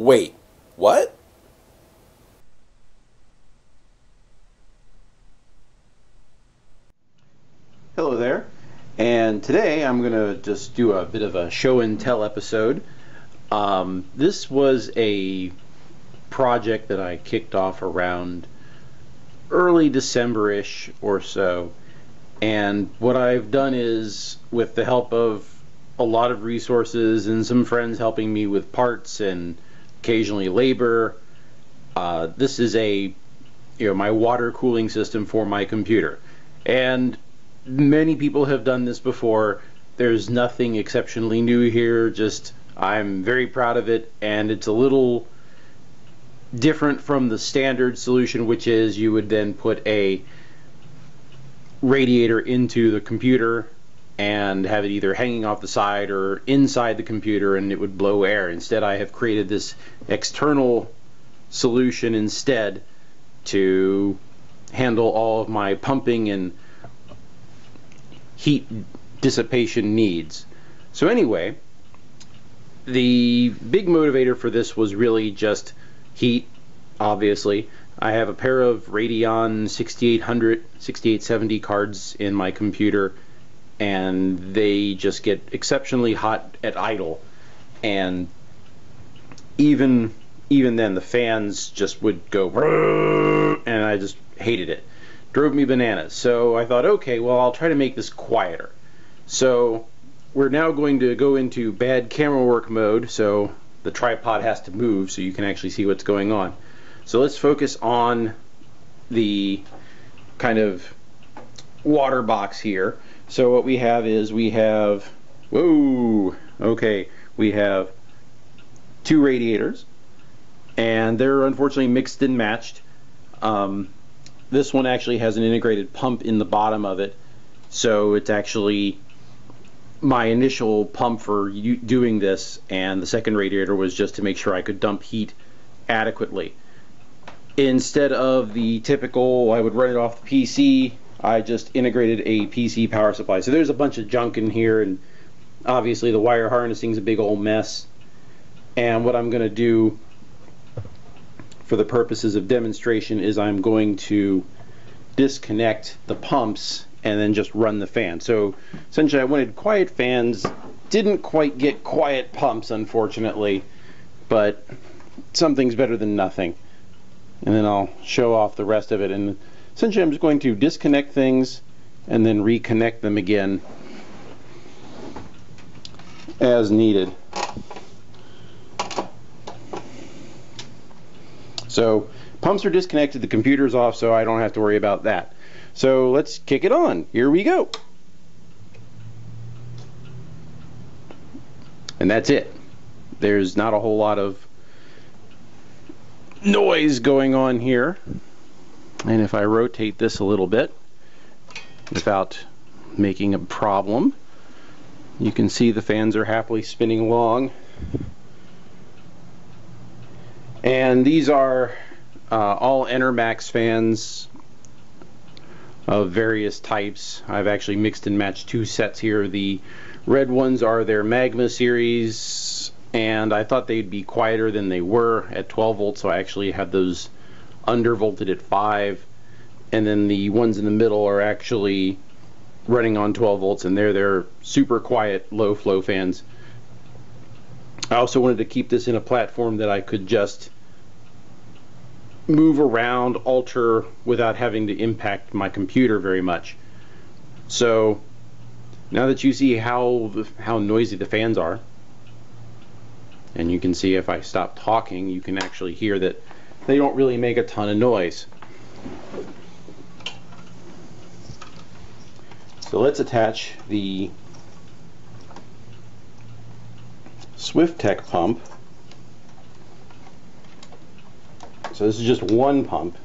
Wait, what? Hello there, and today I'm going to just do a bit of a show and tell episode. This was a project that I kicked off around early December-ish or so, and what I've done is, with the help of a lot of resources and some friends helping me with parts and occasionally labor, this is my water cooling system for my computer. And many people have done this before. There's nothing exceptionally new here, just I'm very proud of it, and it's a little different from the standard solution, which is you would then put a radiator into the computer and have it either hanging off the side or inside the computer and it would blow air. Instead, I have created this external solution instead to handle all of my pumping and heat dissipation needs. So anyway, the big motivator for this was really just heat, obviously. I have a pair of Radeon 6800, 6870 cards in my computer, and they just get exceptionally hot at idle. And even then, the fans just would go, and I just hated it. Drove me bananas. So I thought, okay, well, I'll try to make this quieter. So we're now going to go into bad camera work mode, so the tripod has to move so you can actually see what's going on. So let's focus on the kind of water box here. So what we have is we have two radiators, and they're unfortunately mixed and matched. This one actually has an integrated pump in the bottom of it, so it's actually my initial pump for doing this, and the second radiator was just to make sure I could dump heat adequately. Instead of the typical, I would run it off the PC, I just integrated a PC power supply. So there's a bunch of junk in here, and obviously the wire harnessing is a big old mess. And what I'm going to do for the purposes of demonstration is I'm going to disconnect the pumps and then just run the fan. So essentially I wanted quiet fans, didn't quite get quiet pumps unfortunately, but something's better than nothing. And then I'll show off the rest of it, and essentially I'm just going to disconnect things and then reconnect them again as needed. So pumps are disconnected, the computer's off, so I don't have to worry about that. So let's kick it on. Here we go. And that's it. There's not a whole lot of noise going on here. And if I rotate this a little bit without making a problem, you can see the fans are happily spinning along. And these are all Enermax fans of various types. I've actually mixed and matched two sets here. The red ones are their Magma series, and I thought they'd be quieter than they were at 12 volts, so I actually have those undervolted at 5. And then the ones in the middle are actually running on 12 volts, and they're super quiet, low flow fans. I also wanted to keep this in a platform that I could just move around, alter, without having to impact my computer very much. So now that you see how noisy the fans are, and you can see if I stop talking, you can actually hear that they don't really make a ton of noise. So let's attach the SwiftTech pump. So this is just one pump,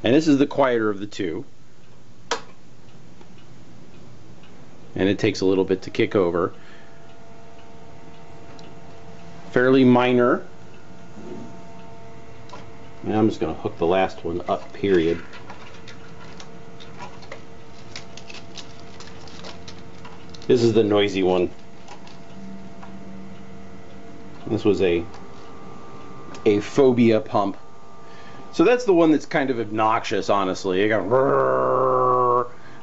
and this is the quieter of the two, and it takes a little bit to kick over. Fairly minor, and I'm just going to hook the last one up, period. This is the noisy one. This was a a phobia pump. So that's the one that's kind of obnoxious, honestly. It got,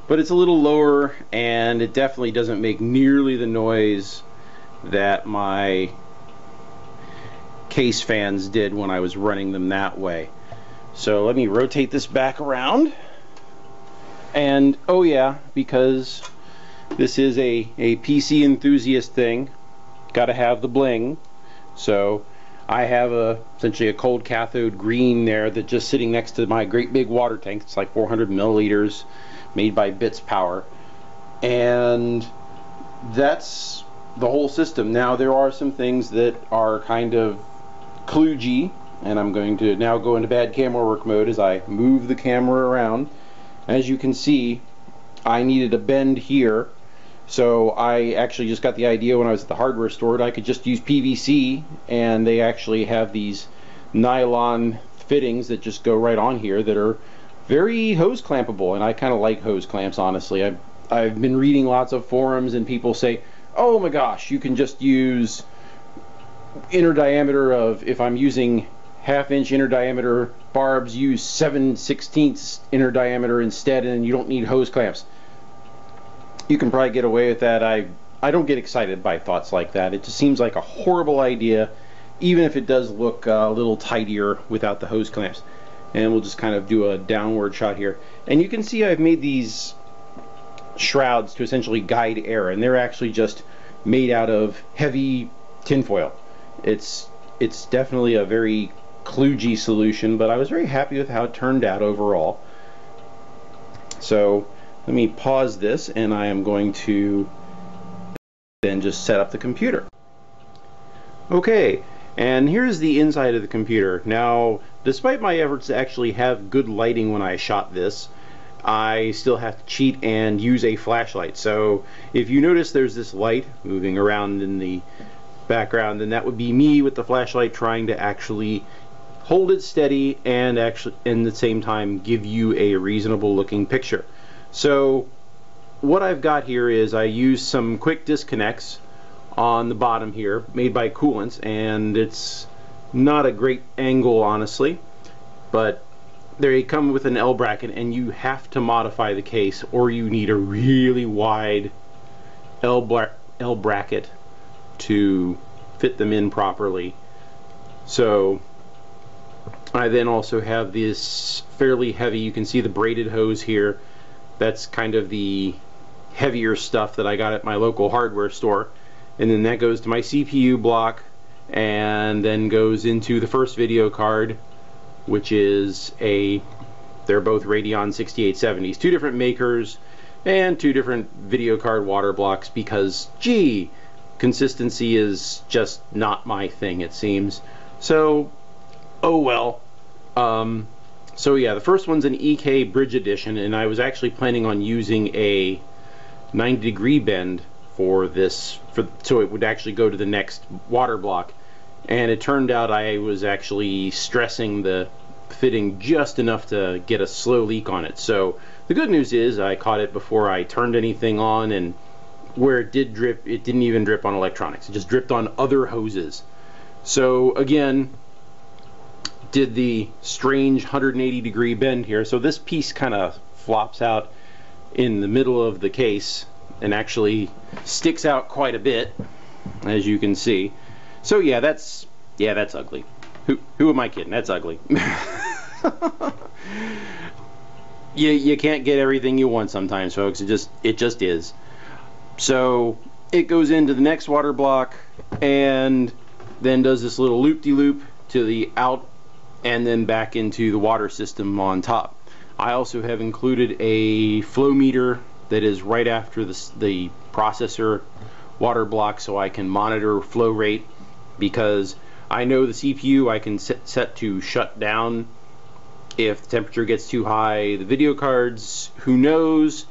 but it's a little lower, and it definitely doesn't make nearly the noise that my case fans did when I was running them that way. So let me rotate this back around. And oh yeah, because this is a PC enthusiast thing, gotta have the bling. So I have essentially a cold cathode green there that's just sitting next to my great big water tank. It's like 400 milliliters, made by Bits Power, and that's the whole system. Now there are some things that are kind of kludgy, and I'm going to now go into bad camera work mode as I move the camera around. As you can see, I needed a bend here, so I actually just got the idea when I was at the hardware store that I could just use PVC, and they actually have these nylon fittings that just go right on here that are very hose clampable, and I kind of like hose clamps, honestly. I've been reading lots of forums and people say, oh my gosh, you can just use inner diameter of, if I'm using half-inch inner diameter barbs, use 7/16 inner diameter instead, and you don't need hose clamps. You can probably get away with that. I don't get excited by thoughts like that. It just seems like a horrible idea, even if it does look a little tidier without the hose clamps. And we'll just kind of do a downward shot here. And you can see I've made these shrouds to essentially guide air, and they're actually just made out of heavy tinfoil. It's definitely a very kludgy solution, but I was very happy with how it turned out overall. So let me pause this, and I am going to then just set up the computer. Okay, and here's the inside of the computer. Now, despite my efforts to actually have good lighting when I shot this, I still have to cheat and use a flashlight. So if you notice there's this light moving around in the background, then that would be me with the flashlight trying to actually hold it steady and actually in the same time give you a reasonable looking picture. So what I've got here is I use some quick disconnects on the bottom here made by Coolants, and it's not a great angle, honestly, but they come with an L bracket, and you have to modify the case, or you need a really wide L bracket to fit them in properly. So I then also have this fairly heavy, you can see the braided hose here, that's kind of the heavier stuff that I got at my local hardware store, and then that goes to my CPU block and then goes into the first video card, which is they're both Radeon 6870s, two different makers and two different video card water blocks, because gee, consistency is just not my thing, it seems. So oh well. So yeah, the first one's an EK Bridge Edition, and I was actually planning on using a 90-degree bend for this, so it would actually go to the next water block, and it turned out I was actually stressing the fitting just enough to get a slow leak on it. So the good news is I caught it before I turned anything on, and where it did drip, it didn't even drip on electronics, it just dripped on other hoses. So again, did the strange 180-degree bend here. So this piece kind of flops out in the middle of the case and actually sticks out quite a bit, as you can see. So yeah, that's ugly. Who am I kidding? That's ugly. You can't get everything you want sometimes, folks. It just is. So it goes into the next water block and then does this little loop-de-loop to the out and then back into the water system on top. I also have included a flow meter that is right after the processor water block, so I can monitor flow rate, because I know the CPU I can set to shut down if the temperature gets too high. The video cards, who knows,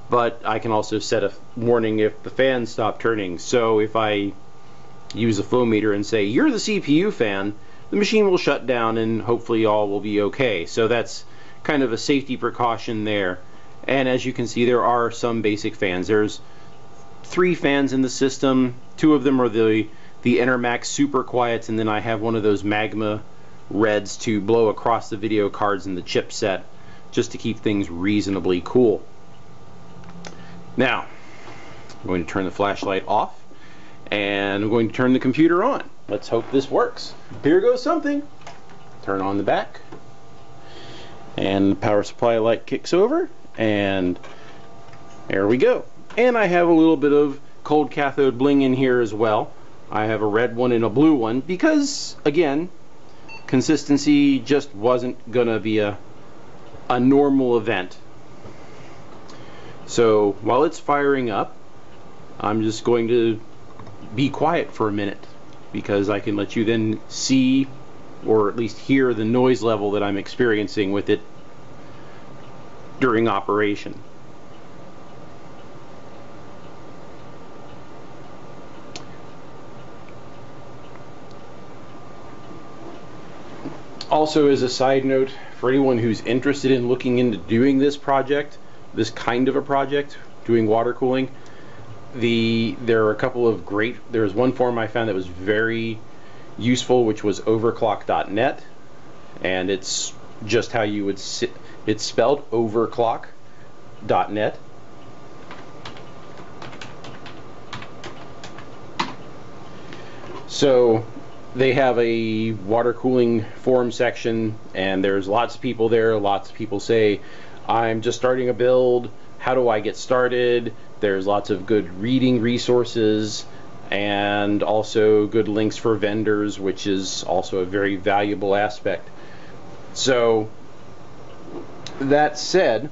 but I can also set a warning if the fans stop turning. So if I use the flow meter and say, you're the CPU fan, the machine will shut down and hopefully all will be okay. So that's kind of a safety precaution there. And as you can see, there are some basic fans. There's 3 fans in the system. 2 of them are the the Enermax super quiets, and then I have one of those magma reds to blow across the video cards and the chipset just to keep things reasonably cool. Now, I'm going to turn the flashlight off and I'm going to turn the computer on. Let's hope this works. Here goes something. Turn on the back and the power supply light kicks over, and there we go. And I have a little bit of cold cathode bling in here as well. I have a red one and a blue one because, again, consistency just wasn't gonna be a normal event. So while it's firing up, I'm just going to be quiet for a minute because I can let you then see, or at least hear, the noise level that I'm experiencing with it during operation. Also, as a side note, for anyone who's interested in looking into doing this project, this kind of a project, doing water cooling, there are a couple of there's one forum I found that was very useful, which was overclock.net, and it's just how you would it's spelled overclock.net. So they have a water cooling forum section, and there's lots of people there. Lots of people say, I'm just starting a build, how do I get started? There's lots of good reading resources and also good links for vendors, which is also a very valuable aspect. So that said,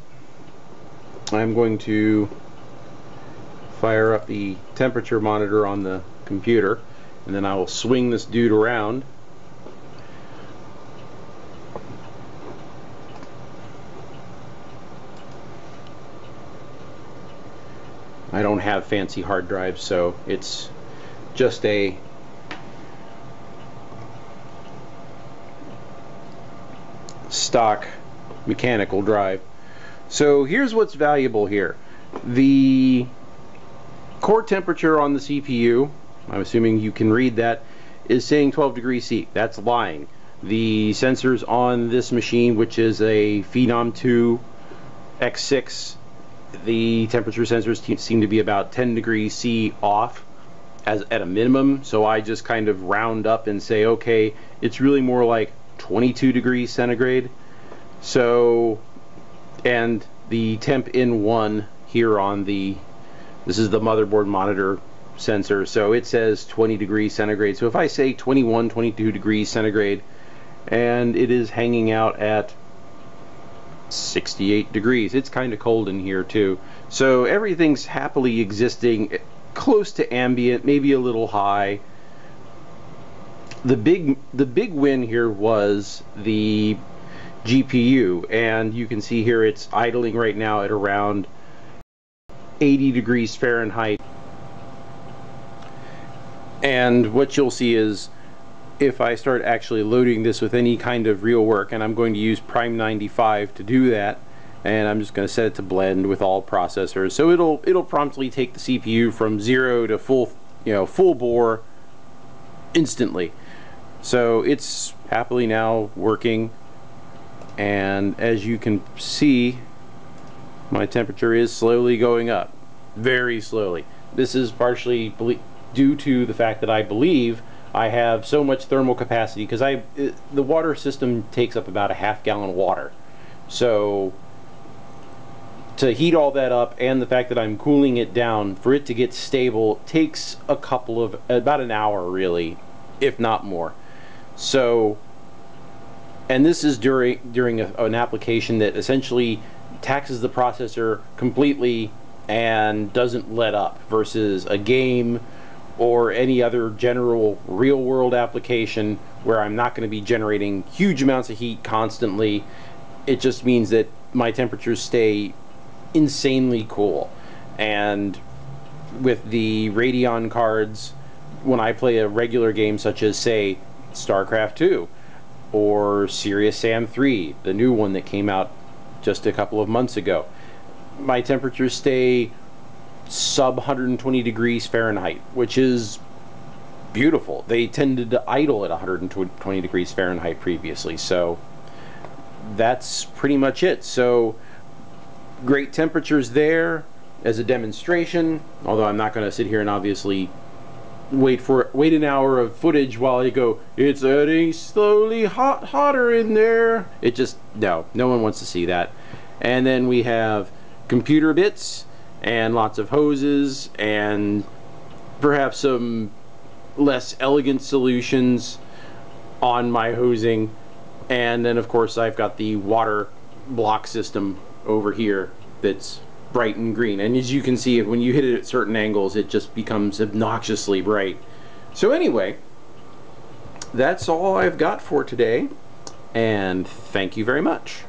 I'm going to fire up the temperature monitor on the computer, and then I will swing this dude around. I don't have fancy hard drives, so it's just a stock mechanical drive. So here's what's valuable here. The core temperature on the CPU, I'm assuming you can read that, is saying 12 degrees C. That's lying. The sensors on this machine, which is a Phenom 2 X6, the temperature sensors seem to be about 10 degrees C off at a minimum, so I just kind of round up and say, okay, it's really more like 22 degrees centigrade. So, and the temp in 1 here on this is the motherboard monitor sensor, so it says 20 degrees centigrade. So if I say 21, 22 degrees centigrade, and it is hanging out at 68 degrees. It's kind of cold in here too. So everything's happily existing close to ambient, maybe a little high. The big win here was the GPU, and you can see here it's idling right now at around 80 degrees Fahrenheit. And what you'll see is, if I start actually loading this with any kind of real work, and I'm going to use Prime 95 to do that, and I'm just going to set it to blend with all processors, so it'll promptly take the CPU from 0 to full bore instantly. So it's happily now working, and as you can see, my temperature is slowly going up, very slowly. This is partially due to the fact that I believe I have so much thermal capacity, because the water system takes up about a half gallon of water. So to heat all that up, and the fact that I'm cooling it down, for it to get stable takes about an hour really, if not more. So, and this is during an application that essentially taxes the processor completely and doesn't let up, versus a game or any other general real-world application where I'm not going to be generating huge amounts of heat constantly. It just means that my temperatures stay insanely cool. And with the Radeon cards, when I play a regular game such as, say, StarCraft 2 or Serious Sam 3, the new one that came out just a couple of months ago, my temperatures stay sub 120 degrees Fahrenheit, which is beautiful. They tended to idle at 120 degrees Fahrenheit previously, so that's pretty much it. So great temperatures there as a demonstration, although I'm not going to sit here and obviously wait an hour of footage while I go, it's getting slowly hotter in there. It just, no one wants to see that. And then we have computer bits and lots of hoses and perhaps some less elegant solutions on my hosing. And then of course I've got the water block system over here that's bright and green, and as you can see, when you hit it at certain angles it just becomes obnoxiously bright. So anyway, that's all I've got for today, and thank you very much.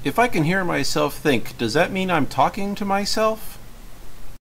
If I can hear myself think, does that mean I'm talking to myself?